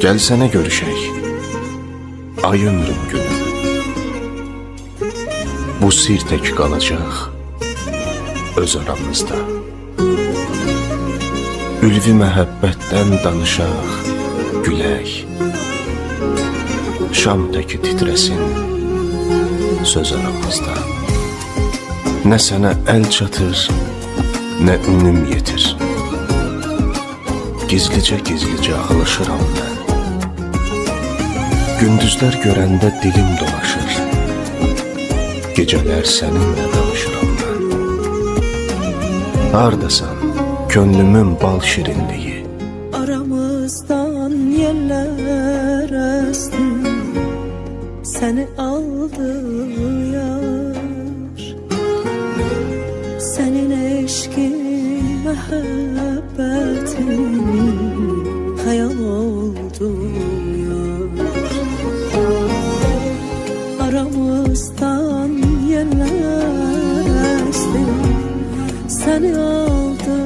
Gelsene görüşək, ay ömrüm günüm. Bu sir tək qalacaq öz aramızda. Ülvi məhəbbətdən danışaq, gülək. Şam təki titresin söz aramızda. Nə sənə əl çatır, nə ünüm yetir. Gizlicə alışıram mən. Gündüzlər görəndə dilim dolaşır. Gecələr səninlə danışıram mən. Hardasan, könlümün bal şirinliyi. Aramızdan yeller esti, seni aldı yar. Senin eşkin, məhəbbətin hayal oldu yar. Aramızdan yeller esti, seni aldı